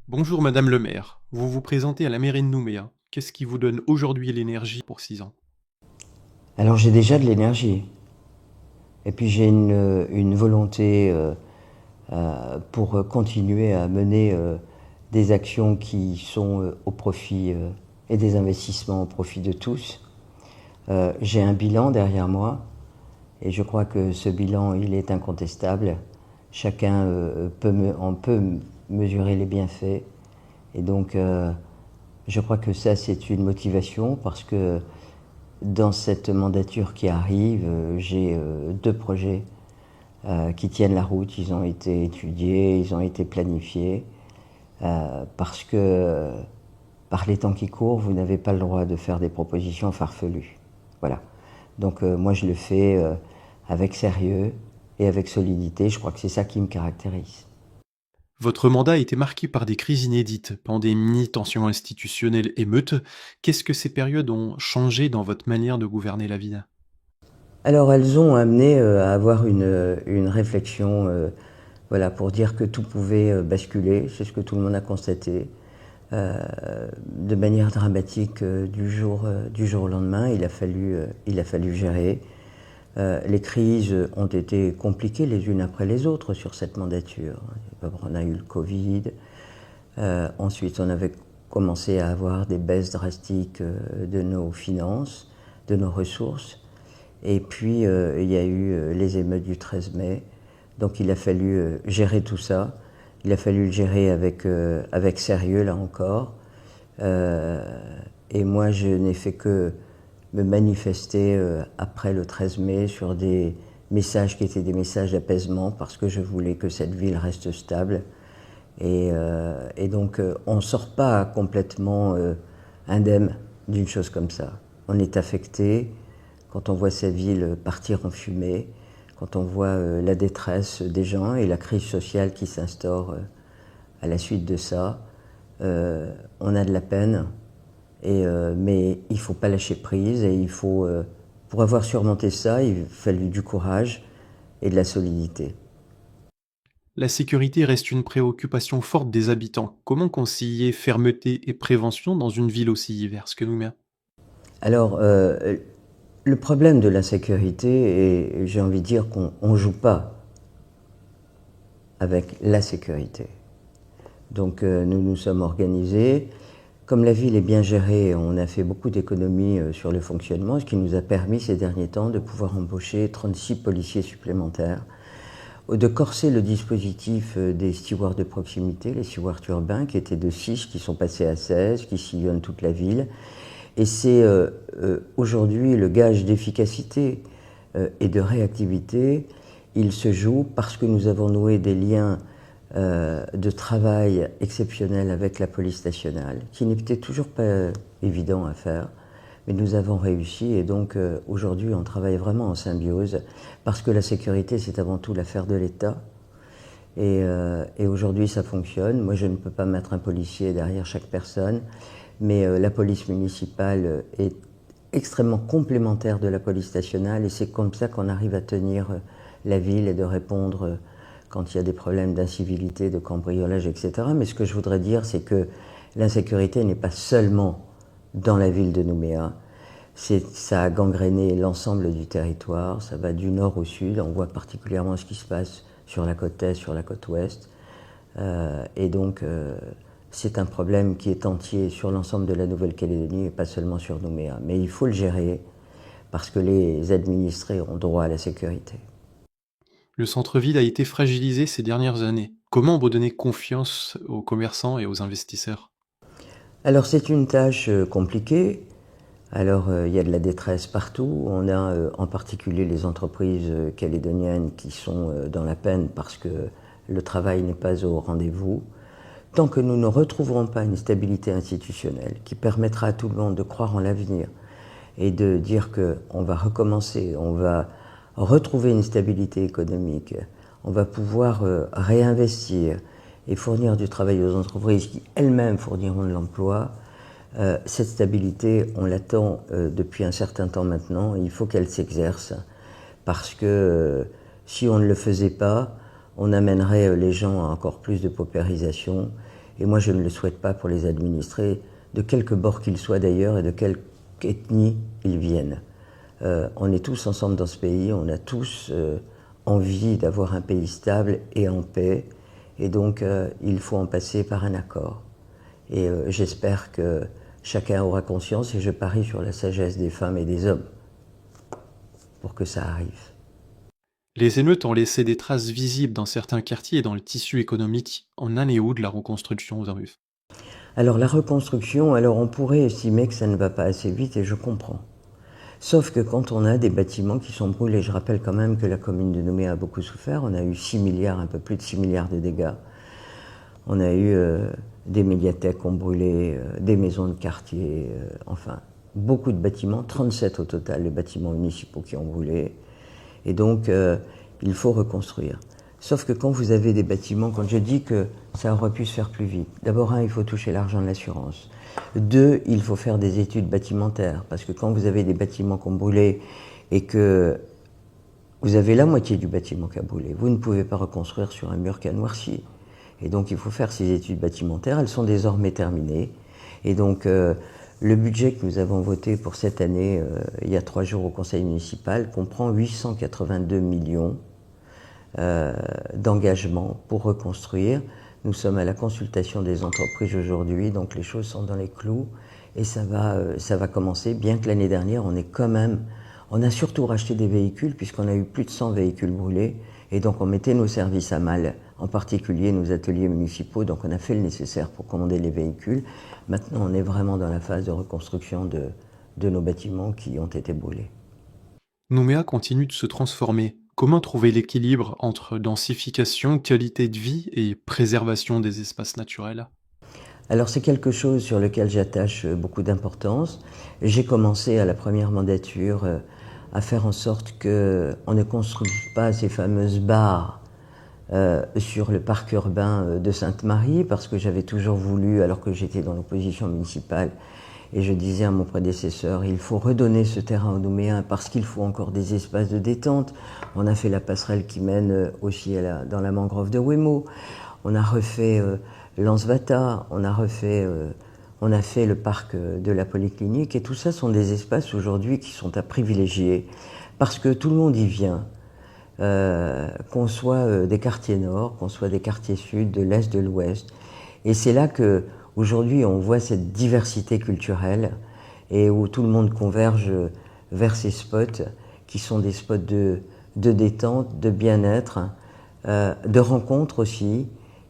Bonjour Madame le maire, vous vous présentez à la mairie de Nouméa. Qu'est-ce qui vous donne aujourd'hui l'énergie pour 6 ans? Alors j'ai déjà de l'énergie. Et puis j'ai une volonté pour continuer à mener des actions qui sont au profit et des investissements au profit de tous. J'ai un bilan derrière moi et je crois que ce bilan il est incontestable. Chacun en peut mesurer les bienfaits. Et donc je crois que ça c'est une motivation parce que dans cette mandature qui arrive, j'ai deux projets qui tiennent la route. Ils ont été étudiés, ils ont été planifiés, parce que par les temps qui courent, vous n'avez pas le droit de faire des propositions farfelues. Voilà. Donc moi je le fais avec sérieux et avec solidité. Je crois que c'est ça qui me caractérise. Votre mandat a été marqué par des crises inédites, pandémie, tensions institutionnelles, émeutes. Qu'est-ce que ces périodes ont changé dans votre manière de gouverner la ville? Alors elles ont amené à avoir une réflexion, voilà, pour dire que tout pouvait basculer. C'est ce que tout le monde a constaté. De manière dramatique du jour au lendemain. Il a fallu gérer. Les crises ont été compliquées les unes après les autres sur cette mandature. On a eu le Covid, ensuite on avait commencé à avoir des baisses drastiques de nos finances, de nos ressources, et puis il y a eu les émeutes du 13 mai. Donc il a fallu gérer tout ça. Il a fallu le gérer avec sérieux, là encore. Et moi, je n'ai fait que me manifester après le 13 mai sur des messages qui étaient des messages d'apaisement parce que je voulais que cette ville reste stable. Et donc, on ne sort pas complètement indemne d'une chose comme ça. On est affecté quand on voit cette ville partir en fumée, quand on voit la détresse des gens et la crise sociale qui s'instaure à la suite de ça. On a de la peine, mais il ne faut pas lâcher prise et pour avoir surmonté ça, il a fallu du courage et de la solidité. La sécurité reste une préoccupation forte des habitants. Comment concilier fermeté et prévention dans une ville aussi diverse que Nouméa? Alors, le problème de la sécurité, et j'ai envie de dire qu'on ne joue pas avec la sécurité. Donc nous nous sommes organisés. Comme la ville est bien gérée, on a fait beaucoup d'économies sur le fonctionnement, ce qui nous a permis ces derniers temps de pouvoir embaucher 36 policiers supplémentaires, de corser le dispositif des stewards de proximité, les stewards urbains, qui étaient de 6, qui sont passés à 16, qui sillonnent toute la ville. Et c'est aujourd'hui le gage d'efficacité et de réactivité. Il se joue parce que nous avons noué des liens de travail exceptionnels avec la police nationale, qui n'était toujours pas évident à faire, mais nous avons réussi et donc aujourd'hui on travaille vraiment en symbiose parce que la sécurité c'est avant tout l'affaire de l'État et aujourd'hui ça fonctionne. Moi je ne peux pas mettre un policier derrière chaque personne, mais la police municipale est extrêmement complémentaire de la police nationale et c'est comme ça qu'on arrive à tenir la ville et de répondre quand il y a des problèmes d'incivilité, de cambriolage, etc. Mais ce que je voudrais dire, c'est que l'insécurité n'est pas seulement dans la ville de Nouméa. Ça a gangréné l'ensemble du territoire, ça va du nord au sud. On voit particulièrement ce qui se passe sur la côte est, sur la côte ouest. Et donc, c'est un problème qui est entier sur l'ensemble de la Nouvelle-Calédonie et pas seulement sur Nouméa. Mais il faut le gérer parce que les administrés ont droit à la sécurité. Le centre-ville a été fragilisé ces dernières années. Comment redonner confiance aux commerçants et aux investisseurs? Alors c'est une tâche compliquée. Alors il y a de la détresse partout. On a en particulier les entreprises calédoniennes qui sont dans la peine parce que le travail n'est pas au rendez-vous. Tant que nous ne retrouverons pas une stabilité institutionnelle qui permettra à tout le monde de croire en l'avenir et de dire qu'on va recommencer, on va retrouver une stabilité économique, on va pouvoir réinvestir et fournir du travail aux entreprises qui elles-mêmes fourniront de l'emploi, cette stabilité, on l'attend depuis un certain temps maintenant, il faut qu'elle s'exerce parce que si on ne le faisait pas, on amènerait les gens à encore plus de paupérisation Et moi, je ne le souhaite pas pour les administrés, de quelque bord qu'ils soient d'ailleurs et de quelque ethnie ils viennent. On est tous ensemble dans ce pays, on a tous envie d'avoir un pays stable et en paix, et donc il faut en passer par un accord. Et j'espère que chacun aura conscience, et je parie sur la sagesse des femmes et des hommes pour que ça arrive. Les émeutes ont laissé des traces visibles dans certains quartiers et dans le tissu économique. On en est où de la reconstruction aux Arufs? Alors la reconstruction, alors on pourrait estimer que ça ne va pas assez vite, et je comprends. Sauf que quand on a des bâtiments qui sont brûlés, je rappelle quand même que la commune de Nouméa a beaucoup souffert, on a eu 6 milliards, un peu plus de 6 milliards de dégâts. On a eu des médiathèques qui ont brûlé, des maisons de quartier, enfin beaucoup de bâtiments, 37 au total de bâtiments municipaux qui ont brûlé. Et donc il faut reconstruire. Sauf que quand vous avez des bâtiments, quand je dis que ça aurait pu se faire plus vite, d'abord, il faut toucher l'argent de l'assurance. 2, il faut faire des études bâtimentaires, parce que quand vous avez des bâtiments qui ont brûlé et que vous avez la moitié du bâtiment qui a brûlé, vous ne pouvez pas reconstruire sur un mur qui a noirci. Et donc il faut faire ces études bâtimentaires, elles sont désormais terminées. Et donc le budget que nous avons voté pour cette année, il y a 3 jours au conseil municipal, comprend 882 millions d'engagement pour reconstruire. Nous sommes à la consultation des entreprises aujourd'hui, donc les choses sont dans les clous et ça va commencer, bien que l'année dernière, on a surtout racheté des véhicules puisqu'on a eu plus de 100 véhicules brûlés et donc on mettait nos services à mal, en particulier nos ateliers municipaux, donc on a fait le nécessaire pour commander les véhicules. Maintenant, on est vraiment dans la phase de reconstruction de nos bâtiments qui ont été brûlés. Nouméa continue de se transformer. Comment trouver l'équilibre entre densification, qualité de vie et préservation des espaces naturels? Alors c'est quelque chose sur lequel j'attache beaucoup d'importance. J'ai commencé à la première mandature à faire en sorte qu'on ne construise pas ces fameuses barres sur le parc urbain de Sainte-Marie, parce que j'avais toujours voulu, alors que j'étais dans l'opposition municipale, et je disais à mon prédécesseur, il faut redonner ce terrain aux Nouméens parce qu'il faut encore des espaces de détente. On a fait la passerelle qui mène aussi dans la mangrove de Wemo. On a refait Lansvata, on a fait le parc de la Polyclinique, et tout ça sont des espaces aujourd'hui qui sont à privilégier parce que tout le monde y vient. Qu'on soit des quartiers nord, qu'on soit des quartiers sud, de l'est, de l'ouest. Et c'est là que aujourd'hui on voit cette diversité culturelle et où tout le monde converge vers ces spots qui sont des spots de détente, de bien-être, de rencontres aussi,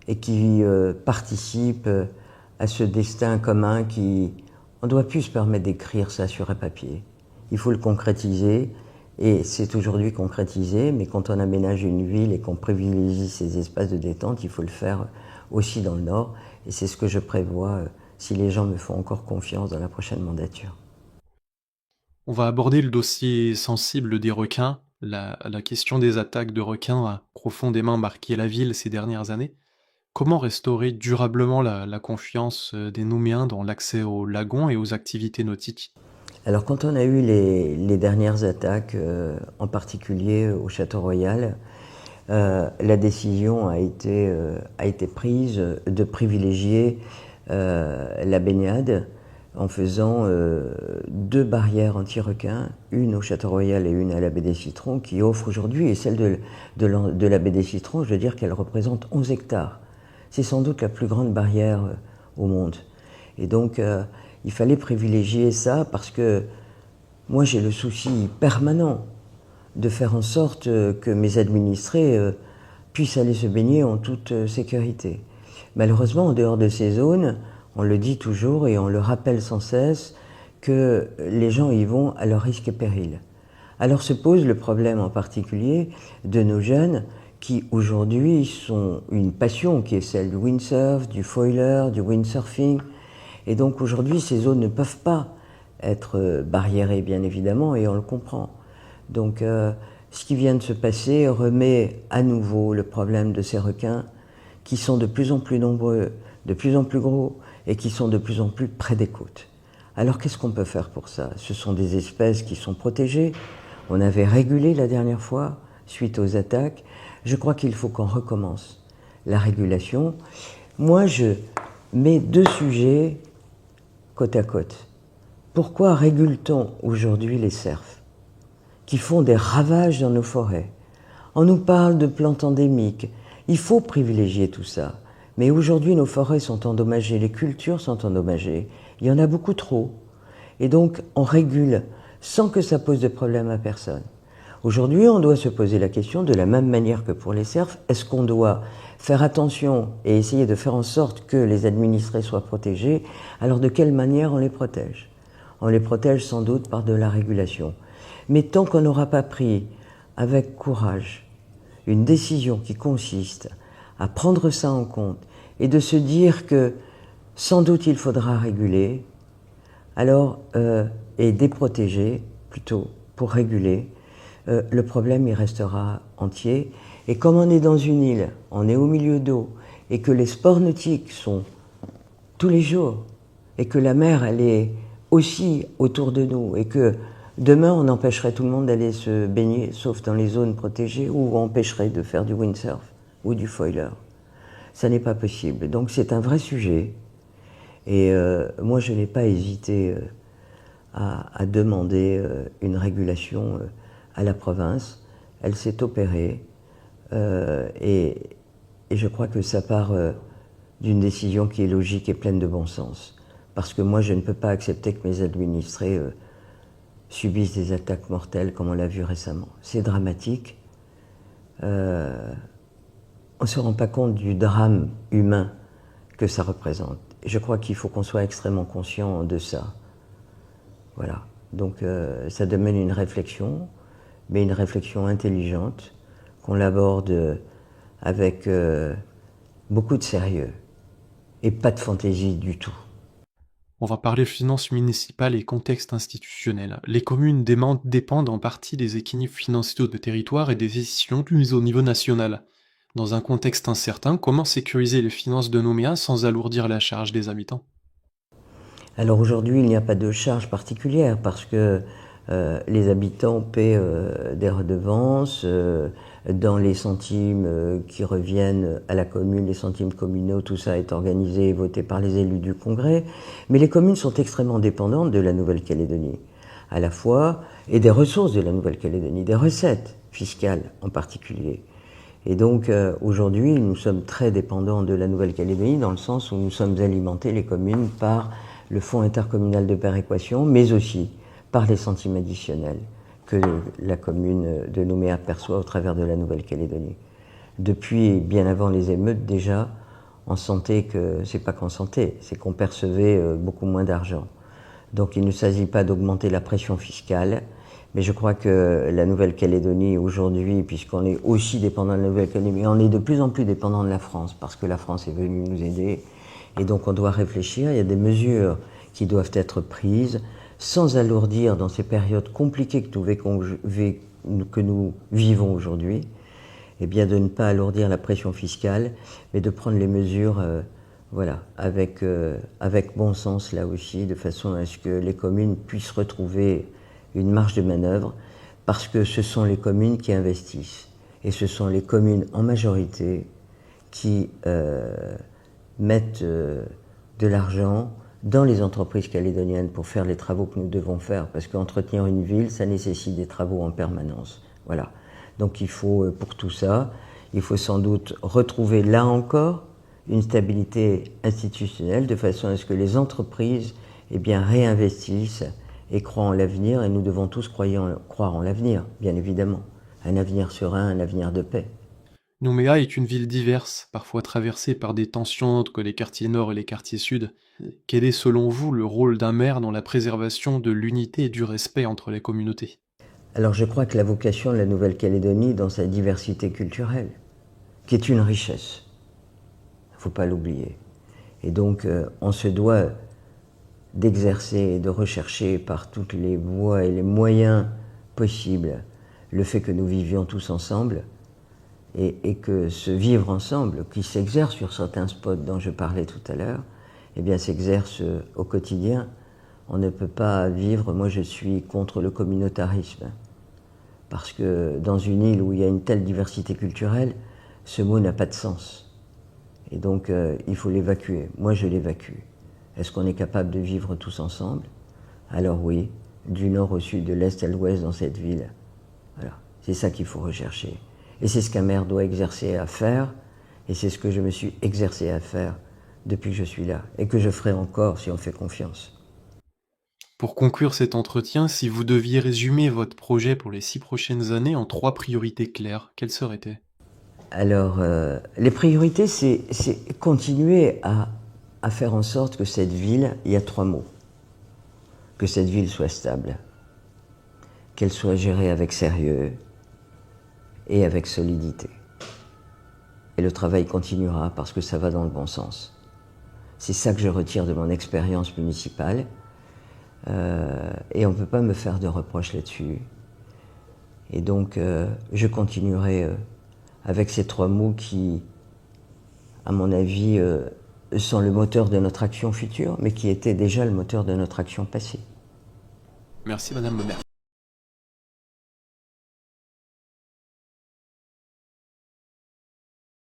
et qui participent à ce destin commun on ne doit plus se permettre d'écrire ça sur un papier. Il faut le concrétiser. Et c'est aujourd'hui concrétisé, mais quand on aménage une ville et qu'on privilégie ces espaces de détente, il faut le faire aussi dans le Nord. Et c'est ce que je prévois si les gens me font encore confiance dans la prochaine mandature. On va aborder le dossier sensible des requins. La question des attaques de requins a profondément marqué la ville ces dernières années. Comment restaurer durablement la confiance des Nouméens dans l'accès aux lagons et aux activités nautiques? Alors quand on a eu les dernières attaques, en particulier au Château Royal, la décision a été prise de privilégier la baignade en faisant 2 barrières anti-requins, une au Château Royal et une à la baie des Citrons, qui offrent aujourd'hui, et celle de la baie des Citrons, je veux dire qu'elle représente 11 hectares. C'est sans doute la plus grande barrière au monde. Et donc il fallait privilégier ça parce que moi j'ai le souci permanent de faire en sorte que mes administrés puissent aller se baigner en toute sécurité. Malheureusement, en dehors de ces zones, on le dit toujours et on le rappelle sans cesse, que les gens y vont à leur risque et péril. Alors se pose le problème en particulier de nos jeunes qui aujourd'hui sont une passion qui est celle du windsurf, du foiler, du windsurfing. Et donc aujourd'hui, ces zones ne peuvent pas être barriérées, bien évidemment, et on le comprend. Donc ce qui vient de se passer remet à nouveau le problème de ces requins qui sont de plus en plus nombreux, de plus en plus gros, et qui sont de plus en plus près des côtes. Alors qu'est-ce qu'on peut faire pour ça? Ce sont des espèces qui sont protégées. On avait régulé la dernière fois, suite aux attaques. Je crois qu'il faut qu'on recommence la régulation. Moi, mais deux sujets côte à côte. Pourquoi régule-t-on aujourd'hui les cerfs qui font des ravages dans nos forêts? On nous parle de plantes endémiques. Il faut privilégier tout ça. Mais aujourd'hui, nos forêts sont endommagées, les cultures sont endommagées. Il y en a beaucoup trop. Et donc, on régule sans que ça pose de problème à personne. Aujourd'hui, on doit se poser la question de la même manière que pour les cerfs. Est-ce qu'on doit faire attention et essayer de faire en sorte que les administrés soient protégés? Alors, de quelle manière on les protège? On les protège sans doute par de la régulation. Mais tant qu'on n'aura pas pris avec courage une décision qui consiste à prendre ça en compte et de se dire que sans doute il faudra réguler, alors, et déprotéger plutôt pour réguler, le problème il restera entier. Et comme on est dans une île, on est au milieu d'eau, et que les sports nautiques sont tous les jours, et que la mer elle est aussi autour de nous, et que demain on empêcherait tout le monde d'aller se baigner, sauf dans les zones protégées, ou on empêcherait de faire du windsurf ou du foiler. Ça n'est pas possible. Donc c'est un vrai sujet. Et moi, je n'ai pas hésité à demander une régulation à la province. Elle s'est opérée et je crois que ça part d'une décision qui est logique et pleine de bon sens. Parce que moi, je ne peux pas accepter que mes administrés subissent des attaques mortelles comme on l'a vu récemment. C'est dramatique. On ne se rend pas compte du drame humain que ça représente. Je crois qu'il faut qu'on soit extrêmement conscient de ça. Voilà. Donc ça demande une réflexion, mais une réflexion intelligente, qu'on l'aborde avec beaucoup de sérieux et pas de fantaisie du tout. On va parler finances municipales et contexte institutionnel. Les communes dépendent en partie des équilibres financiers de territoire et des décisions prises au niveau national. Dans un contexte incertain, comment sécuriser les finances de Nouméa sans alourdir la charge des habitants? Alors aujourd'hui, il n'y a pas de charge particulière parce que les habitants paient des redevances dans les centimes qui reviennent à la commune, les centimes communaux, tout ça est organisé et voté par les élus du Congrès. Mais les communes sont extrêmement dépendantes de la Nouvelle-Calédonie, à la fois, et des ressources de la Nouvelle-Calédonie, des recettes fiscales en particulier. Et donc aujourd'hui, nous sommes très dépendants de la Nouvelle-Calédonie dans le sens où nous sommes alimentés, les communes, par le fonds intercommunal de péréquation, mais aussi par les centimes additionnels que la commune de Nouméa perçoit au travers de la Nouvelle-Calédonie. Depuis bien avant les émeutes déjà, on sentait que, c'est pas qu'on sentait, c'est qu'on percevait beaucoup moins d'argent. Donc il ne s'agit pas d'augmenter la pression fiscale, mais je crois que la Nouvelle-Calédonie aujourd'hui, puisqu'on est aussi dépendant de la Nouvelle-Calédonie, on est de plus en plus dépendant de la France, parce que la France est venue nous aider. Et donc on doit réfléchir, il y a des mesures qui doivent être prises sans alourdir dans ces périodes compliquées que nous vivons aujourd'hui, et bien de ne pas alourdir la pression fiscale, mais de prendre les mesures voilà, avec bon sens là aussi, de façon à ce que les communes puissent retrouver une marge de manœuvre, parce que ce sont les communes qui investissent, et ce sont les communes en majorité qui mettent de l'argent dans les entreprises calédoniennes pour faire les travaux que nous devons faire, parce qu'entretenir une ville, ça nécessite des travaux en permanence. Voilà. Donc il faut, pour tout ça, il faut sans doute retrouver là encore une stabilité institutionnelle de façon à ce que les entreprises eh bien, réinvestissent et croient en l'avenir, et nous devons tous croire en l'avenir, bien évidemment. Un avenir serein, un avenir de paix. Nouméa est une ville diverse, parfois traversée par des tensions entre les quartiers nord et les quartiers sud. Quel est selon vous le rôle d'un maire dans la préservation de l'unité et du respect entre les communautés? Alors je crois que la vocation de la Nouvelle-Calédonie dans sa diversité culturelle, qui est une richesse, il ne faut pas l'oublier. Et donc on se doit d'exercer et de rechercher par toutes les voies et les moyens possibles le fait que nous vivions tous ensemble, et que ce vivre ensemble, qui s'exerce sur certains spots dont je parlais tout à l'heure, eh bien s'exerce au quotidien. On ne peut pas vivre, moi je suis contre le communautarisme, parce que dans une île où il y a une telle diversité culturelle, ce mot n'a pas de sens. Et donc, il faut l'évacuer. Moi, je l'évacue. Est-ce qu'on est capable de vivre tous ensemble? Alors oui, du nord au sud, de l'est à l'ouest dans cette ville. Voilà, c'est ça qu'il faut rechercher. Et c'est ce qu'un maire doit exercer à faire, et c'est ce que je me suis exercé à faire depuis que je suis là, et que je ferai encore si on fait confiance. Pour conclure cet entretien, si vous deviez résumer votre projet pour les 6 prochaines années en 3 priorités claires, quelles seraient-elles? Alors, les priorités, c'est continuer à faire en sorte que cette ville, il y a 3 mots, que cette ville soit stable, qu'elle soit gérée avec sérieux et avec solidité. Et le travail continuera parce que ça va dans le bon sens. C'est ça que je retire de mon expérience municipale. Et on ne peut pas me faire de reproches là-dessus. Et donc, je continuerai avec ces 3 mots qui, à mon avis, sont le moteur de notre action future, mais qui étaient déjà le moteur de notre action passée. Merci Madame le maire.